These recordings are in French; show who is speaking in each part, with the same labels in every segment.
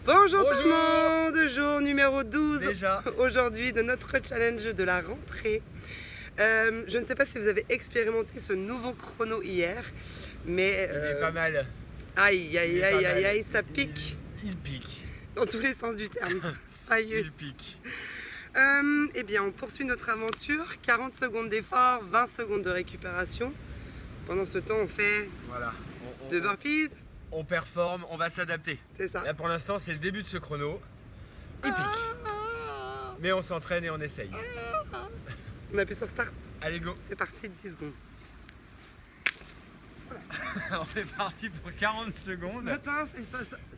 Speaker 1: Bonjour tout le monde, jour numéro 12
Speaker 2: déjà
Speaker 1: aujourd'hui de notre challenge de la rentrée. Je ne sais pas si vous avez expérimenté ce nouveau chrono hier, mais
Speaker 2: il est pas mal.
Speaker 1: Aïe aïe
Speaker 2: Il est
Speaker 1: aïe
Speaker 2: pas
Speaker 1: aïe
Speaker 2: mal.
Speaker 1: aïe, ça pique
Speaker 2: Il pique.
Speaker 1: dans tous les sens du terme. Aïe.
Speaker 2: Il pique.
Speaker 1: Eh bien, on poursuit notre aventure. 40 secondes d'effort, 20 secondes de récupération. Pendant ce temps, on fait
Speaker 2: Voilà.
Speaker 1: deux burpees.
Speaker 2: On performe, on va s'adapter.
Speaker 1: C'est ça.
Speaker 2: Là pour l'instant c'est le début de ce chrono. Il pique. Mais on s'entraîne et on essaye.
Speaker 1: On appuie sur start.
Speaker 2: Allez go.
Speaker 1: C'est parti, 10 secondes.
Speaker 2: On est parti pour 40
Speaker 1: Ce
Speaker 2: secondes.
Speaker 1: matin,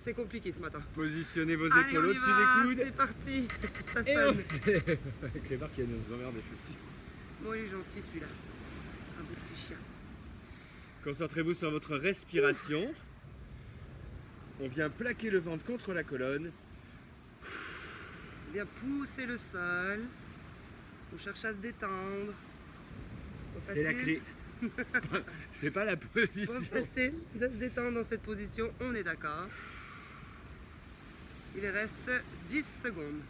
Speaker 1: c'est compliqué ce matin.
Speaker 2: Positionnez vos
Speaker 1: Allez,
Speaker 2: épaules
Speaker 1: on y
Speaker 2: au-dessus
Speaker 1: va,
Speaker 2: des coudes.
Speaker 1: c'est parti. Ça
Speaker 2: Et on
Speaker 1: sonne.
Speaker 2: sait. Avec les barres qui nous emmerdent des chaussures.
Speaker 1: Bon, il est gentil celui-là. Un beau petit chien.
Speaker 3: Concentrez-vous sur votre respiration. On vient plaquer le ventre contre la colonne.
Speaker 1: Bien pousser le sol. On cherche à se détendre. Pas
Speaker 3: C'est la
Speaker 1: facile.
Speaker 3: clé. C'est pas la
Speaker 1: Pas
Speaker 3: position.
Speaker 1: facile de se détendre dans cette position, on est d'accord. Il reste 10 secondes.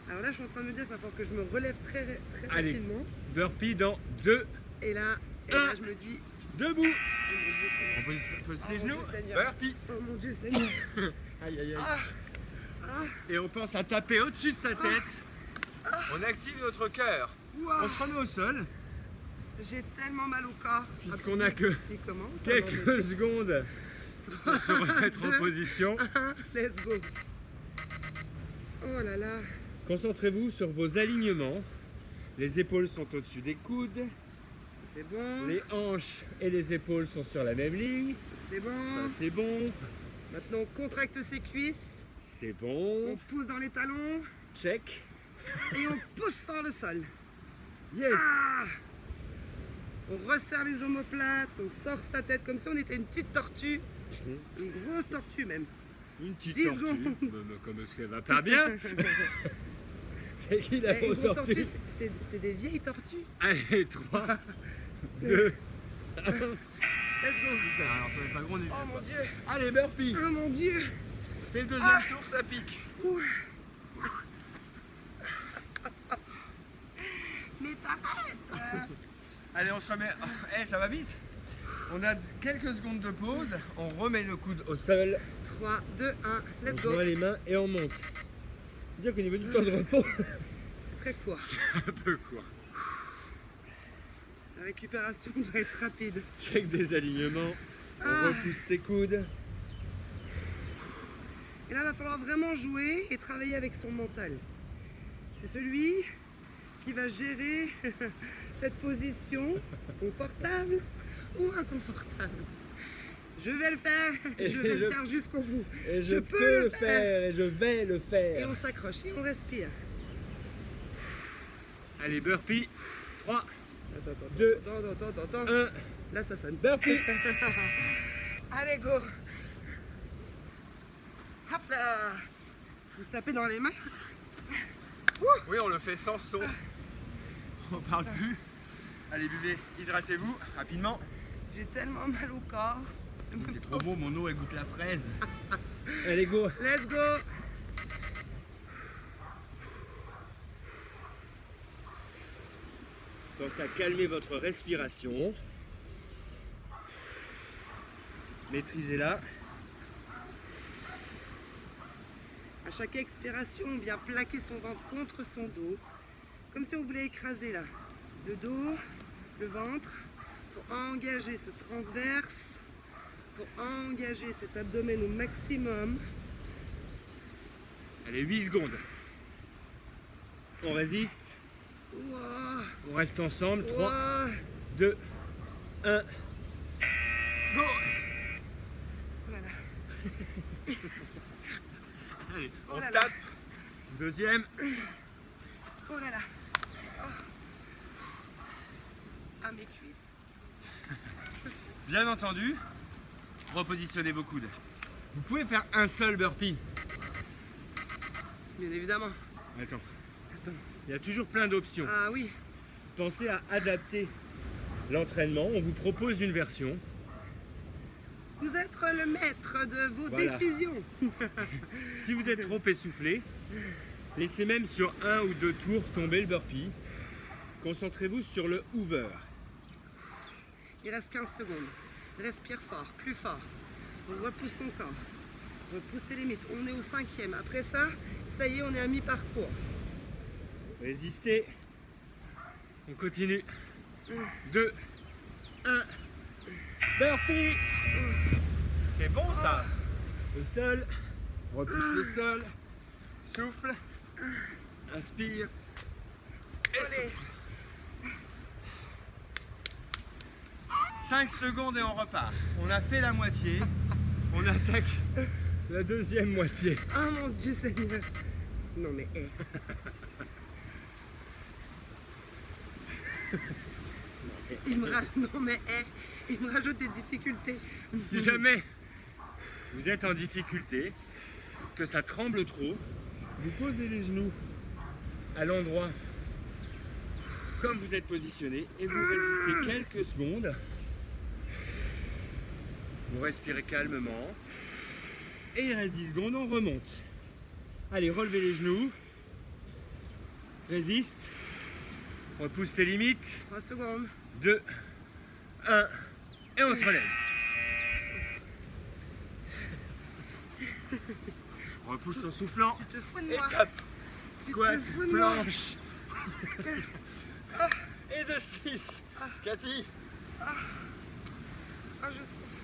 Speaker 1: Alors là, je suis en train de me dire qu'il va falloir que je me relève très
Speaker 3: Allez.
Speaker 1: rapidement.
Speaker 3: Burpee dans 2.
Speaker 1: Et là, je me dis,
Speaker 3: Debout.
Speaker 1: oh mon Dieu Seigneur.
Speaker 2: On pose ses
Speaker 1: Oh,
Speaker 2: genoux.
Speaker 1: mon Dieu Seigneur.
Speaker 2: Burpee.
Speaker 1: Oh mon Dieu Seigneur.
Speaker 3: Aïe aïe aïe.
Speaker 1: Ah,
Speaker 3: Et on pense à taper au-dessus de sa tête.
Speaker 2: On active notre cœur.
Speaker 1: ouah,
Speaker 3: On se remet au sol.
Speaker 1: j'ai tellement mal au corps.
Speaker 3: Puisqu'on a que
Speaker 1: Il commence.
Speaker 3: quelques secondes pour se remettre en
Speaker 1: Deux.
Speaker 3: position.
Speaker 1: Let's go. Oh là là.
Speaker 3: Concentrez-vous sur vos alignements. Les épaules sont au-dessus des coudes.
Speaker 1: C'est bon.
Speaker 3: Les hanches et les épaules sont sur la même ligne.
Speaker 1: C'est bon.
Speaker 3: Ça, c'est bon.
Speaker 1: Maintenant, on contracte ses cuisses.
Speaker 3: C'est
Speaker 1: On
Speaker 3: bon.
Speaker 1: pousse dans les talons.
Speaker 3: Check.
Speaker 1: Et on pousse fort le sol.
Speaker 3: Yes.
Speaker 1: Ah, on resserre les omoplates, on sort sa tête comme si on était une petite tortue. Une grosse tortue même.
Speaker 3: Une petite
Speaker 1: 10
Speaker 3: tortue.
Speaker 1: secondes.
Speaker 3: Comme est-ce qu'elle va pas bien? C'est qui la
Speaker 1: Eh, une
Speaker 3: grosse
Speaker 1: grosse
Speaker 3: tortue?
Speaker 1: tortue, c'est des vieilles tortues.
Speaker 3: Allez, 3, 2,
Speaker 1: Let's go.
Speaker 2: Alors ça n'est pas gros.
Speaker 1: Oh mon dieu.
Speaker 2: Allez burpee.
Speaker 1: Oh mon dieu.
Speaker 2: C'est le deuxième tour, ça pique.
Speaker 1: Ouh. Mais t'arrêtes.
Speaker 2: Allez, on se remet. Eh, ça va vite. On a quelques secondes de pause. On remet nos coudes
Speaker 3: au sol.
Speaker 1: 3, 2, 1,
Speaker 3: On
Speaker 1: let's go.
Speaker 3: joint les mains et on monte. Dire qu'au niveau du temps de repos,
Speaker 1: C'est très court.
Speaker 3: un peu court.
Speaker 1: La récupération doit être rapide.
Speaker 3: Check des alignements. On
Speaker 1: Ah.
Speaker 3: repousse ses coudes.
Speaker 1: Et là, il va falloir vraiment jouer et travailler avec son mental. C'est celui qui va gérer cette position confortable ou inconfortable. Je vais le faire,
Speaker 3: Et
Speaker 1: je vais
Speaker 3: je-
Speaker 1: le faire jusqu'au bout.
Speaker 3: Et
Speaker 1: Je
Speaker 3: je
Speaker 1: peux
Speaker 3: peux
Speaker 1: le
Speaker 3: le faire. Et je vais le
Speaker 1: Et
Speaker 3: faire.
Speaker 1: on s'accroche et on respire.
Speaker 3: Allez, burpee. 3,
Speaker 1: Attends,
Speaker 3: 2,
Speaker 1: attends.
Speaker 3: 1.
Speaker 1: Là, ça sonne.
Speaker 3: Burpee.
Speaker 1: Allez, go. Hop là. Faut se taper dans les mains.
Speaker 2: Oui, on le fait sans son. On parle plus. Allez, buvez, hydratez-vous rapidement.
Speaker 1: J'ai tellement mal au corps.
Speaker 2: C'est trop beau, mon eau elle goûte la fraise.
Speaker 3: Allez, go.
Speaker 1: Let's go.
Speaker 3: Pensez à calmer votre respiration. Maîtrisez-la.
Speaker 1: À chaque expiration, on vient plaquer son ventre contre son dos, comme si on voulait écraser là. Le dos, le ventre, pour engager ce transverse, pour engager cet abdomen au maximum.
Speaker 3: Allez, 8 secondes. On résiste.
Speaker 1: Ouah,
Speaker 3: On reste ensemble. 3,
Speaker 1: ouah.
Speaker 3: 2, 1.
Speaker 2: Go.
Speaker 1: Oh là là.
Speaker 2: Allez,
Speaker 1: Oh
Speaker 2: on
Speaker 1: là là.
Speaker 2: tape. Deuxième.
Speaker 1: Oh là là. Oh. Ah, mes cuisses.
Speaker 2: Bien entendu, repositionnez vos coudes. Vous pouvez faire un seul burpee.
Speaker 1: Bien évidemment.
Speaker 3: Attends.
Speaker 1: Attends.
Speaker 3: Il y a toujours plein d'options.
Speaker 1: Ah oui.
Speaker 3: Pensez à adapter l'entraînement. On vous propose une version.
Speaker 1: Vous êtes le maître de vos
Speaker 3: Voilà.
Speaker 1: décisions.
Speaker 3: Si vous êtes trop essoufflé, laissez même sur 1 ou 2 tours tomber le burpee. Concentrez-vous sur le hoover.
Speaker 1: Il reste 15 secondes. Respire fort, plus fort. Repousse ton corps. Repousse tes limites. On est au 5e. Après ça, ça y est, on est à mi-parcours.
Speaker 3: Résistez. On continue. 2, 1. Burpee.
Speaker 2: C'est bon ça.
Speaker 3: Le sol. Repousse le sol.
Speaker 2: Souffle.
Speaker 3: Inspire.
Speaker 1: Allez.
Speaker 2: 5 secondes et on repart. On a fait la moitié.
Speaker 3: On attaque la deuxième moitié.
Speaker 1: Oh mon Dieu Seigneur. Non mais hé. Non mais hé. Il me rajoute des difficultés.
Speaker 3: Si jamais vous êtes en difficulté, que ça tremble trop, vous posez les genoux à l'endroit comme vous êtes positionné et vous résistez quelques secondes. Vous respirez calmement et il reste 10 secondes, on remonte. Allez, relevez les genoux, résiste, repousse tes limites,
Speaker 1: 3 secondes.
Speaker 3: 2, 1 et on se relève. Repousse en soufflant.
Speaker 1: Tu te fous de moi.
Speaker 2: Étape.
Speaker 3: Squat,
Speaker 1: Tu te fous de moi.
Speaker 3: planche. Et de 6. Cathy.
Speaker 1: Ah je souffre.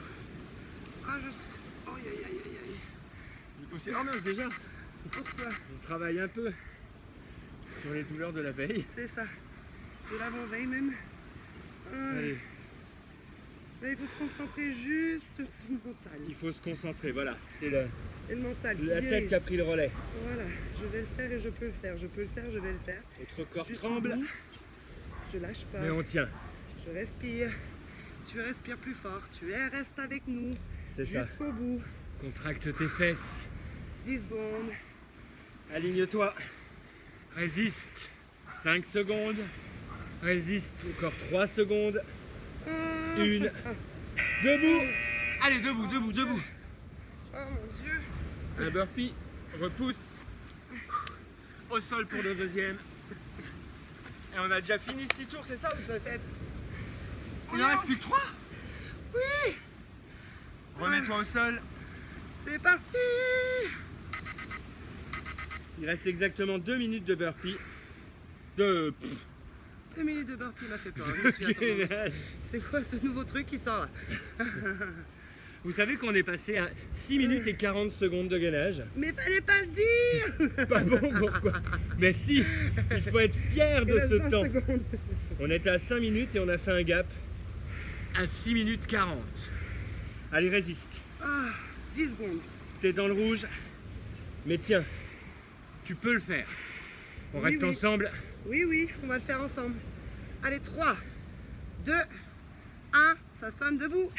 Speaker 1: Ah je souffre. Oh aïe aïe aïe aïe.
Speaker 3: Il faut se remettre déjà.
Speaker 1: Pourquoi?
Speaker 3: On travaille un peu sur les douleurs de la veille.
Speaker 1: C'est ça. De l'avant-veille même.
Speaker 3: Allez,
Speaker 1: Là, il faut se concentrer juste sur son mental.
Speaker 3: il faut se concentrer. Voilà, c'est
Speaker 1: C'est le mental qui
Speaker 3: la tête
Speaker 1: dirige.
Speaker 3: qui a pris le relais.
Speaker 1: Voilà, je vais le faire et je peux le faire. Je peux le faire, je vais le faire.
Speaker 3: Votre corps
Speaker 1: Jusqu'au
Speaker 3: tremble,
Speaker 1: bout. Je lâche pas.
Speaker 3: mais on tient.
Speaker 1: Je respire. Tu respires plus fort. Restes avec nous.
Speaker 3: C'est ça.
Speaker 1: Jusqu'au bout.
Speaker 3: Contracte tes fesses.
Speaker 1: 10 secondes.
Speaker 3: Aligne-toi. Résiste. 5 secondes. Résiste encore 3 secondes. 1. Debout. Allez, debout, debout, debout.
Speaker 1: Oh mon Dieu.
Speaker 3: Un burpee. Repousse. Au sol pour le deuxième.
Speaker 2: Et on a déjà fini 6 tours, c'est ça ou 7?
Speaker 1: 7.
Speaker 2: Il en reste plus que 3.
Speaker 1: Oui.
Speaker 2: Remets-toi au sol.
Speaker 1: C'est parti.
Speaker 3: Il reste exactement 2 minutes de burpee. De
Speaker 1: 2 minutes de burpee m'a fait peur. Je me suis attendue.
Speaker 3: gainage.
Speaker 1: C'est quoi ce nouveau truc qui sort là?
Speaker 3: Vous savez qu'on est passé à 6 minutes et 40 secondes de gainage.
Speaker 1: Mais fallait pas le dire.
Speaker 3: Pas bon, pourquoi? Mais si, il faut être fier
Speaker 1: Il
Speaker 3: de
Speaker 1: reste
Speaker 3: ce
Speaker 1: 20
Speaker 3: temps.
Speaker 1: secondes.
Speaker 3: On était à 5 minutes et on a fait un gap à 6 minutes 40. Allez, résiste.
Speaker 1: Ah, 10 secondes.
Speaker 3: T'es dans le rouge, mais tiens, tu peux le faire. On
Speaker 1: Oui,
Speaker 3: reste
Speaker 1: oui.
Speaker 3: ensemble.
Speaker 1: Oui, oui, on va le faire ensemble. Allez, 3, 2, 1, ça sonne debout.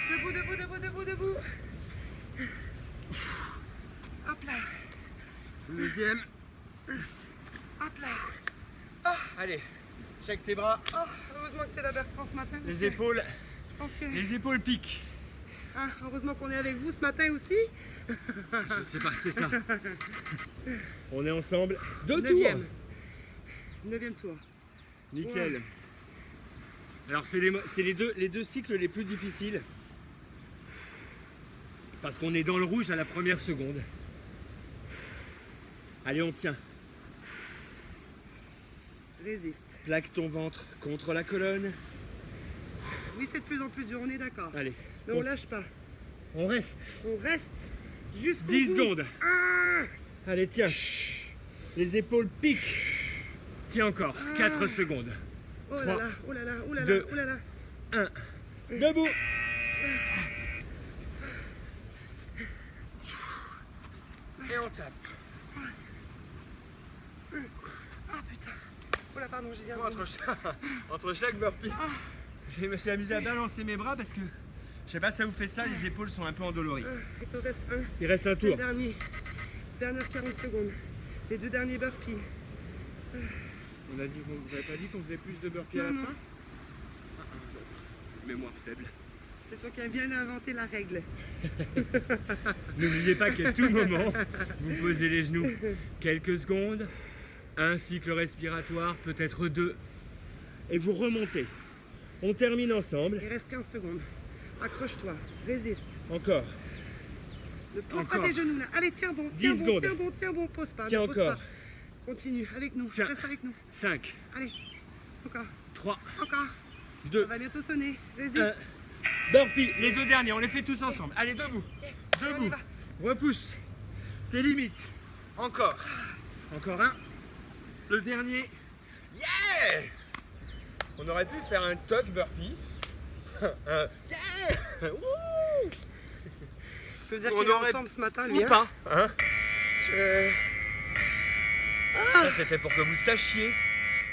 Speaker 1: Debout, debout, debout, debout, debout. Hop là,
Speaker 3: Deuxième.
Speaker 1: hop là.
Speaker 3: Allez, check tes bras,
Speaker 1: Oh, heureusement que c'est la Bertrand ce matin. parce
Speaker 3: les
Speaker 1: que
Speaker 3: épaules.
Speaker 1: Je pense que,
Speaker 3: Les épaules piquent.
Speaker 1: hein, heureusement qu'on est avec vous ce matin aussi.
Speaker 3: Je sais pas, c'est ça. On est ensemble. 2 tours.
Speaker 1: 9e. 9e tour.
Speaker 3: Nickel.
Speaker 1: Ouais.
Speaker 3: Alors c'est les deux cycles les plus difficiles. Parce qu'on est dans le rouge à la première seconde. Allez, on tient.
Speaker 1: Résiste.
Speaker 3: Plaque ton ventre contre la colonne.
Speaker 1: Oui, c'est de plus en plus dur, on est d'accord.
Speaker 3: Allez,
Speaker 1: Mais on lâche pas.
Speaker 3: on reste.
Speaker 1: On reste jusqu'au
Speaker 3: 10
Speaker 1: bout.
Speaker 3: secondes.
Speaker 1: Ah,
Speaker 3: Allez, tiens. Les épaules piquent. Tiens encore. 4 secondes.
Speaker 1: oh là
Speaker 3: 3,
Speaker 1: là, oh là là, oh là là,
Speaker 3: 2.
Speaker 1: oh là là.
Speaker 3: 1. Debout.
Speaker 2: Et on tape.
Speaker 1: Ah putain. Oh là, pardon, j'ai dit un
Speaker 2: Moi,
Speaker 1: mot.
Speaker 2: entre chaque burpee, je me suis amusé à balancer mes bras parce que je sais pas si ça vous fait ça, les épaules sont un peu endolories.
Speaker 1: Il en reste un.
Speaker 3: Il reste un
Speaker 1: C'est le
Speaker 3: tour.
Speaker 1: dernier. Dernière 40 secondes. Les 2 derniers burpees.
Speaker 3: On a dit, vous n'avez pas dit qu'on faisait plus de burpees à la
Speaker 1: Non,
Speaker 3: fin? Mémoire faible.
Speaker 1: C'est toi qui as bien inventé la règle.
Speaker 3: N'oubliez pas qu'à tout moment, vous posez les genoux quelques secondes, un cycle respiratoire, peut-être 2, et vous remontez. On termine ensemble.
Speaker 1: Il reste 15 secondes. Accroche-toi, résiste.
Speaker 3: Encore.
Speaker 1: Ne pose
Speaker 3: Encore.
Speaker 1: pas tes genoux là. Allez, tiens bon,
Speaker 3: 10
Speaker 1: tiens bon,
Speaker 3: secondes.
Speaker 1: tiens bon, tiens bon, pose pas,
Speaker 3: Tiens
Speaker 1: ne pose
Speaker 3: encore.
Speaker 1: pas. Continue avec nous,
Speaker 3: Tiens.
Speaker 1: reste avec nous.
Speaker 3: 5,
Speaker 1: Allez, encore,
Speaker 3: 3,
Speaker 1: encore.
Speaker 3: 2,
Speaker 1: Ça va bientôt sonner, résiste.
Speaker 3: 1. Burpee. Les 2 derniers, on les fait tous ensemble. Allez, debout.
Speaker 1: Yes. Allez, on y
Speaker 3: Debout.
Speaker 1: va.
Speaker 3: Repousse. Tes limites. Encore. Encore un. Le dernier.
Speaker 2: Yeah! On aurait pu faire un tuck burpee. Yeah! Wouh!
Speaker 1: Je peux dire
Speaker 2: On
Speaker 1: qu'il est en
Speaker 2: aurait-
Speaker 1: forme ce matin,
Speaker 2: Ou
Speaker 1: lui. Hein.
Speaker 2: pas, hein?
Speaker 1: Ah.
Speaker 2: Ça, c'était pour que vous sachiez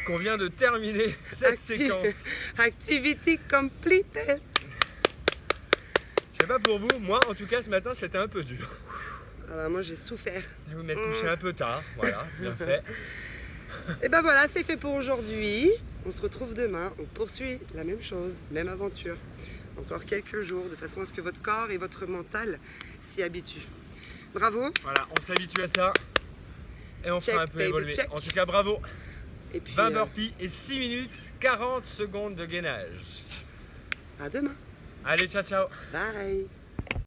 Speaker 2: qu'on vient de terminer cette séquence.
Speaker 1: Activity completed.
Speaker 2: Je sais pas pour vous, moi en tout cas ce matin c'était un peu dur.
Speaker 1: Ah bah, moi j'ai souffert.
Speaker 2: Vous m'êtes couché un peu tard, voilà, bien fait.
Speaker 1: Et ben voilà, c'est fait pour aujourd'hui. On se retrouve demain, on poursuit la même chose, même aventure. Encore quelques jours, de façon à ce que votre corps et votre mental s'y habituent. Bravo.
Speaker 2: Voilà, on s'habitue à ça et on
Speaker 1: Check,
Speaker 2: fera un peu
Speaker 1: baby,
Speaker 2: évoluer.
Speaker 1: check.
Speaker 2: En tout cas bravo,
Speaker 1: Et puis
Speaker 2: 20 burpees et 6 minutes 40 secondes de gainage.
Speaker 1: à demain.
Speaker 2: Allez, ciao ciao.
Speaker 1: Bye.